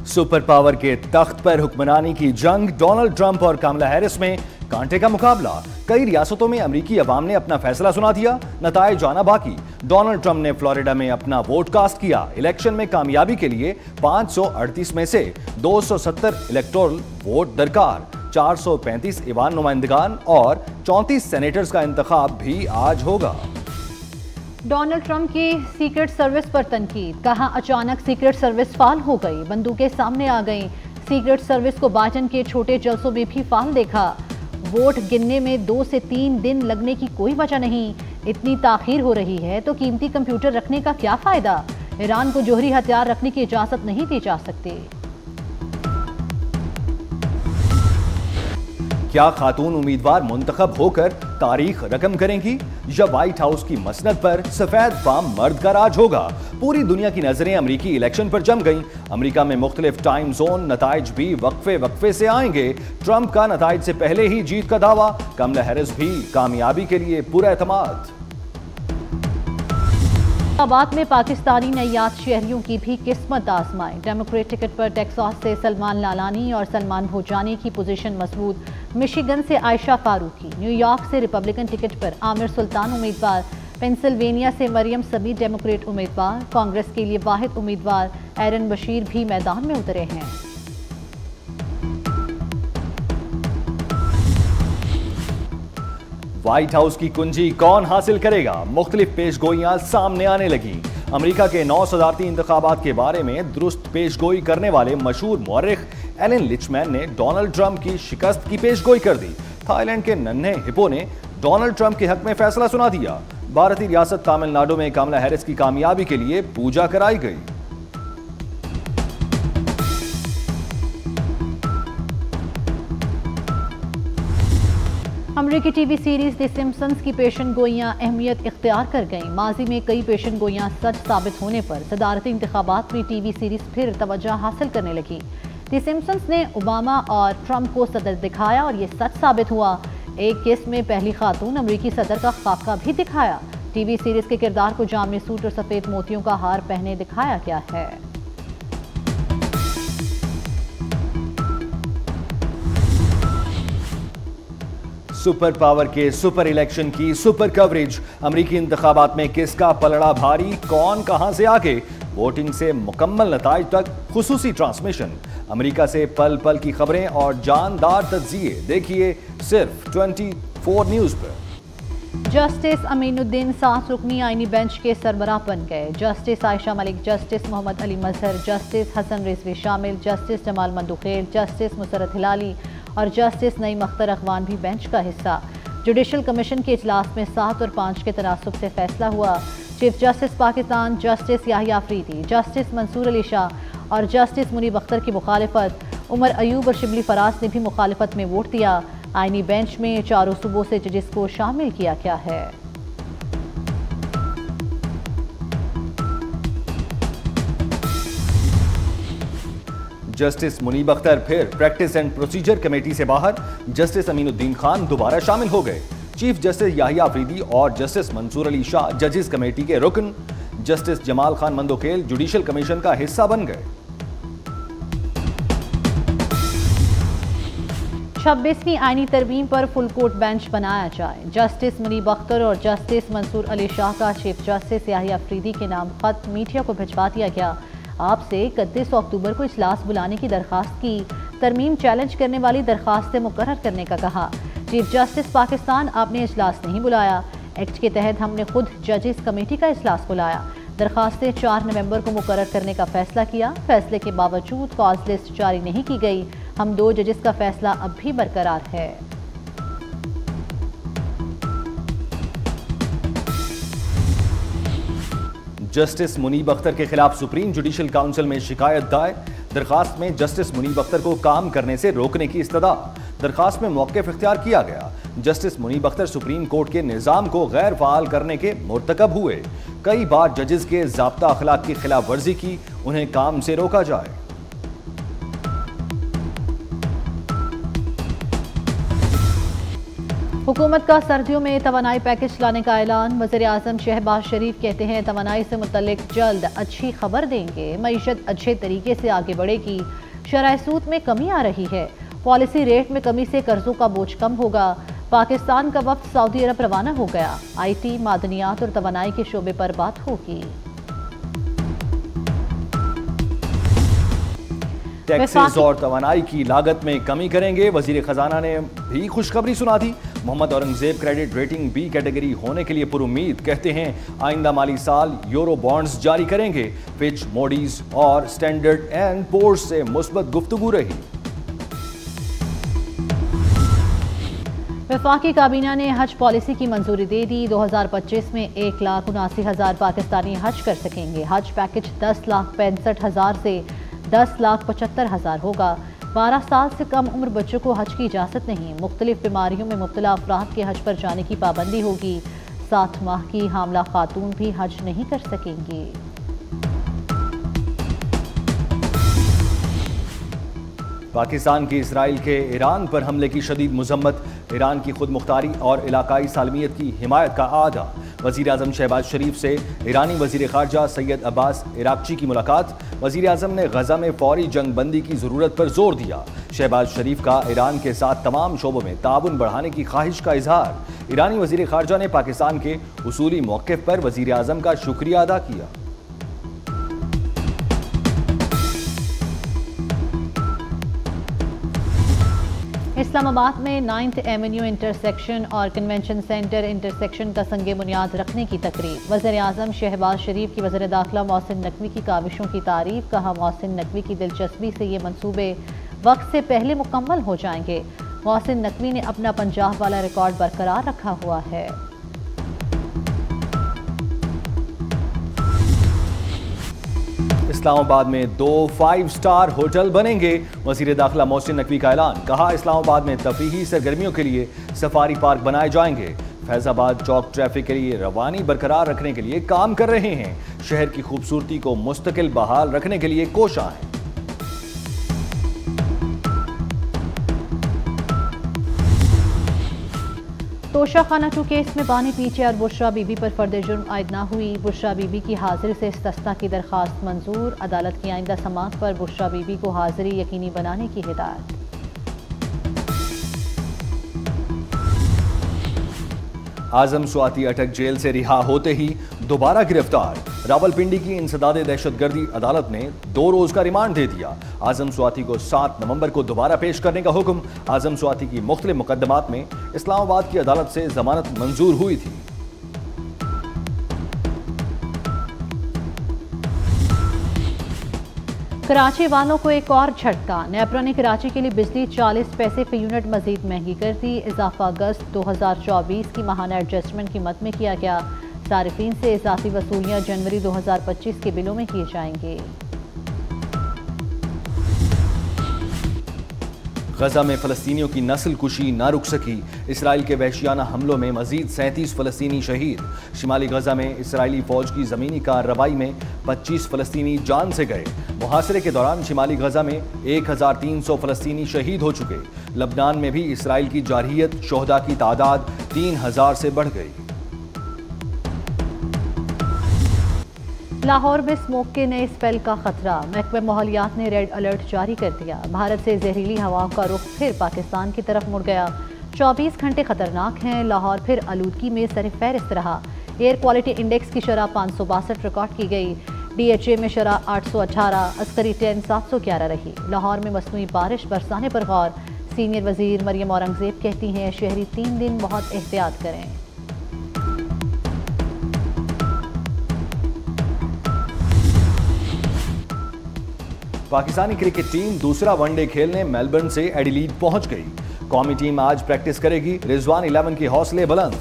Super power के तख्त पर हुक्मरानी की जंग, डोनाल्ड ट्रंप और कमला हैरिस में कांटे का मुकाबला। कई रियासतों में अमरीकी अवाम ने अपना फैसला सुना दिया, नताइज आना बाकी। डोनाल्ड ट्रंप ने फ्लोरिडा में अपना वोट कास्ट किया। इलेक्शन में कामयाबी के लिए 538 में से 270 इलेक्टोरल वोट दरकार। 435 ईवान नुमाइंदगान और 34 सेनेटर्स का इंतखाब भी आज होगा। डोनाल्ड ट्रंप की सीक्रेट सर्विस पर तनकीद, कहा अचानक सीक्रेट सर्विस फाल हो गई, बंदूकें सामने आ गईं। सीक्रेट सर्विस को बाइडेन के छोटे जलसों में भी फाल देखा। वोट गिनने में 2 से 3 दिन लगने की कोई वजह नहीं। इतनी ताखीर हो रही है तो कीमती कंप्यूटर रखने का क्या फायदा। ईरान को जोहरी हथियार रखने की इजाजत नहीं दी जा सकती। क्या खातून उम्मीदवार मुंतखब होकर तारीख रकम करेंगी या व्हाइट हाउस की मसनद पर सफेद फाम मर्द का राज होगा। पूरी दुनिया की नजरें अमरीकी इलेक्शन पर जम गईं। अमरीका में मुख्तलिफ टाइम जोन नताइज भी वक्फे से आएंगे। ट्रंप का नताइज से पहले ही जीत का दावा, कमला हैरिस भी कामयाबी के लिए पूरा एतमाद। इस्लामाबाद में पाकिस्तानी नैयात शहरियों की भी किस्मत आजमाई। डेमोक्रेट टिकट पर टेक्सास से सलमान लालानी और सलमान भोजानी की पोजीशन मजबूत। मिशिगन से आयशा फारूकी, न्यूयॉर्क से रिपब्लिकन टिकट पर आमिर सुल्तान उम्मीदवार, पेंसिल्वेनिया से मरियम समी डेमोक्रेट उम्मीदवार, कांग्रेस के लिए वाहिद उम्मीदवार एरन बशीर भी मैदान में उतरे हैं। व्हाइट हाउस की कुंजी कौन हासिल करेगा, मुख्तलिफ पेशगोइयां सामने आने लगी। अमेरिका के 9 सदारती इंतखाबात के बारे में दुरुस्त पेशगोई करने वाले मशहूर मौर्रिख एलन लिचमैन ने डोनाल्ड ट्रंप की शिकस्त की पेशगोई कर दी। थाईलैंड के नन्हे हिप्पो ने डोनाल्ड ट्रंप के हक में फैसला सुना दिया। भारतीय रियासत तमिलनाडु में कमला हैरिस की कामयाबी के लिए पूजा कराई गई। अमरीकी टीवी सीरीज द सिम्पसन्स की पेशन गोइयां अहमियत इख्तियार कर गईं। माजी में कई पेशन गोइयां सच साबित होने पर सदारती इंतखाबात में टीवी सीरीज फिर तवज्जो हासिल करने लगी। द सिम्पसन्स ने ओबामा और ट्रंप को सदर दिखाया और ये सच साबित हुआ। एक केस में पहली खातून अमरीकी सदर का खाका भी दिखाया। टीवी सीरीज के किरदार को जामनी सूट और सफेद मोतियों का हार पहने दिखाया गया है। सुपर पावर के सुपर इलेक्शन की सुपर कवरेज। अमरीकी इंतखाबात में किसका पलड़ा भारी, कौन कहां से आगे, वोटिंग से मुकम्मल नताइज तक खुसूसी ट्रांसमिशन। अमेरिका से पल पल की खबरें और जानदार तज्जिए देखिए सिर्फ 24 न्यूज पर। जस्टिस अमीनुद्दीन 7 रुकनी आईनी बेंच के सरबराह बन गए। जस्टिस आयशा मलिक, जस्टिस मोहम्मद अली मजहर, जस्टिस हसन रिजवी शामिल, जस्टिस जमाल मंदुखेल, जस्टिस मुसरत हिलाली और जस्टिस नईम अख्तर अखवान भी बेंच का हिस्सा। जुडिशल कमीशन के इजलास में 7 और 5 के तनासुब से फैसला हुआ। Chief justice Pakistan justice Yahya Afridi, justice Mansoor Ali Shah और जस्टिस मुनीब अख्तर की मुखालिफत। उमर अयूब और शिबली फराज ने भी मुखालिफत में वोट दिया। आईनी बेंच में चारों सूबों से जजेस को शामिल किया गया है। जस्टिस मुनीब अख्तर फिर प्रैक्टिस एंड प्रोसीजर कमेटी से बाहर। जस्टिस अमीनुद्दीन खान दोबारा शामिल हो गए। चीफ जस्टिस याहिया अफरीदी और जस्टिस मंसूर अली शाह जजेस कमेटी के रुकन। Justice Jamal Khan Mandokhel judicial commission का हिस्सा बन गए। 26वीं आईनी तरमीम पर फुल कोर्ट बेंच बनाया जाए। जस्टिस मुनीब अख्तर और जस्टिस मंसूर अली शाह का चीफ जस्टिस याहिया अफरीदी के नाम खत मीडिया को भिजवा दिया गया। आपसे 31 अक्टूबर को इजलास बुलाने की दरखास्त की। तरमीम चैलेंज करने वाली दरखास्तें मुकर्रर करने का कहा। चीफ जस्टिस पाकिस्तान, आपने इजलास नहीं बुलाया। एक्ट के तहत हमने खुद जजेस कमेटी का इजलास बुलाया। दरखास्तें 4 नवंबर को मुकर्रर करने का फैसला किया। फैसले के बावजूद कॉज लिस्ट जारी नहीं की गई। हम 2 जजेस का फैसला अब भी बरकरार है। जस्टिस मुनीब अख्तर के खिलाफ सुप्रीम जुडिशल काउंसिल में शिकायत दायर। दरखास्त में जस्टिस मुनीब अख्तर को काम करने से रोकने की इस्तदा। दरखास्त में मौक़िफ़ इख्तियार किया गया। Justice Munib Akhtar supreme court के निज़ाम को गैर फ़ाल करने के मुर्तकब हुए। कई बार जजेस के ज़ाब्ता अखलाक की खिलाफ वर्जी की, उन्हें काम से रोका जाए। हुकूमत का सर्दियों में तवानाई पैकेज लाने का ऐलान। वज़ीर-ए-आज़म शहबाज शरीफ कहते हैं तवानाई से मुतल्लिक जल्द अच्छी खबर देंगे। मईशत अच्छे तरीके से आगे बढ़ेगी। शरह सूद में कमी आ रही है। पॉलिसी रेट में कमी से कर्जों का बोझ कम होगा। पाकिस्तान का वफ्द सऊदी अरब रवाना हो गया। IT, मादनियात और तवानाई के शोबे पर बात होगी। टैक्सेस और तवानाई की लागत में कमी करेंगे। वजीर खजाना ने भी खुशखबरी सुना दी। Muhammad Aurangzeb credit rating B category होने के लिए पुरुम्मीद। कहते हैं आइंदा माली साल यूरो बॉन्ड्स जारी करेंगे। फिच, मोडीज और स्टैंडर्ड एंड पोर्स से मुस्बत गुफ्तगू रही। वफाकी काबीना ने हज पॉलिसी की मंजूरी दे दी। 2025 में 1,79,000 पाकिस्तानी हज कर सकेंगे। हज पैकेज 10,65,000 से 10,75,000 होगा। 12 साल से कम उम्र बच्चों को हज की इजाज़त नहीं। मुख्तलिफ बीमारियों में मुब्तला अफराद के हज पर जाने की पाबंदी होगी। 7 माह की हामला खातून भी हज नहीं कर सकेंगी। पाकिस्तान की इसराइल के ईरान पर हमले की शदीद मजम्मत। ईरान की खुद मुख्तारी और इलाकाई सालमियत की हिमायत का आदा। वज़ीर आज़म शहबाज शरीफ से ईरानी वज़ीर ख़ारजा सैयद अब्बास इराक़ची की मुलाकात। वज़ीर आज़म ने गज़ा में फ़ौरी जंग बंदी की ज़रूरत पर जोर दिया। शहबाज शरीफ का ईरान के साथ तमाम शोबों में ताउन बढ़ाने की ख्वाहिश का इजहार। ईरानी वज़ीर ख़ारजा ने पाकिस्तान के उसूली मौक़िफ़ पर वज़ीर आज़म का शुक्रिया अदा किया। इस्लामाबाद में 9th एवेन्यू इंटरसेक्शन और कन्वेंशन सेंटर इंटरसेक्शन का संगे बुनियाद रखने की तकरीब। वज़ीर-ए-आज़म शहबाज शरीफ की वज़ीर दाखिला मोहसिन नकवी की काविशों की तारीफ। कहा मोहसिन नकवी की दिलचस्पी से ये मंसूबे वक्त से पहले मुकम्मल हो जाएंगे। मोहसिन नकवी ने अपना पंजाब वाला रिकॉर्ड बरकरार रखा हुआ है। इस्लामाबाद में 2 5 स्टार होटल बनेंगे। वज़ीर दाखिला मोहसिन नकवी का ऐलान। कहा इस्लामाबाद में तफरीही सरगर्मियों के लिए सफारी पार्क बनाए जाएंगे। फैजाबाद चौक ट्रैफिक के लिए रवानी बरकरार रखने के लिए काम कर रहे हैं। शहर की खूबसूरती को मुस्तकिल बहाल रखने के लिए कोशां हैं। तोशा खाना 2 केस में बानी पीछे और बुशरा बीबी पर फर्द जुर्म आयद न हुई। बुशरा बीबी की हाजिरी से इस्तिस्ना की दरख्वास्त मंजूर। अदालत की आइंदा समाअत पर बुशरा बीबी को हाजिरी यकीनी बनाने की हिदायत। आजम स्वाति अटक जेल से रिहा होते ही दोबारा गिरफ्तार। रावलपिंडी की इंसदादे दहशतगर्दी अदालत ने 2 रोज का रिमांड दे दिया। आजम स्वाति को 7 नवंबर को दोबारा पेश करने का हुक्म। आजम स्वाति की मुख्तलिफ मुकदमात में इस्लामाबाद की अदालत से जमानत मंजूर हुई थी। कराची वालों को एक और झटका। नेपरा ने कराची के लिए बिजली 40 पैसे फी यूनिट मजीद महंगी कर दी। इजाफा अगस्त 2024 की माहाना एडजस्टमेंट कीमत में किया गया। सारिफीन से इजाफी वसूलियाँ जनवरी 2025 के बिलों में किए जाएंगे। गजा में फलस्तीनियों की नस्ल कुशी न रुक सकी। इसराइल के वहशियाना हमलों में मजीद 37 फलस्तीनी शहीद। शिमाली गजा में इसराइली फौज की जमीनी कार्रवाई में 25 फलस्तीनी जान से गए। मुहासरे के दौरान शिमाली गजा में 1300 फलस्तीनी शहीद हो चुके। लबनान में भी इसराइल की जारहियत शोहदा की तादाद 3000 से बढ़ गई। लाहौर में स्मोक के नए स्पेल का खतरा। महकमा माहौलियात ने रेड अलर्ट जारी कर दिया। भारत से जहरीली हवाओं का रुख फिर पाकिस्तान की तरफ मुड़ गया। 24 घंटे खतरनाक हैं। लाहौर फिर आलूदगी में सरफहरिस्त रहा। एयर क्वालिटी इंडेक्स की शरह 562 रिकॉर्ड की गई। DHA में शरह 818, अस्करी 10 711 रही। लाहौर में मसनूई बारिश बरसाने पर गौर। सीनियर वजीर मरियम औरंगजेब कहती हैं शहरी 3 दिन बहुत एहतियात करें। पाकिस्तानी क्रिकेट टीम दूसरा वनडे खेलने मेलबर्न से एडिलीड पहुंच गई। कौमी टीम आज प्रैक्टिस करेगी। रिजवान 11 के हौसले बुलंद।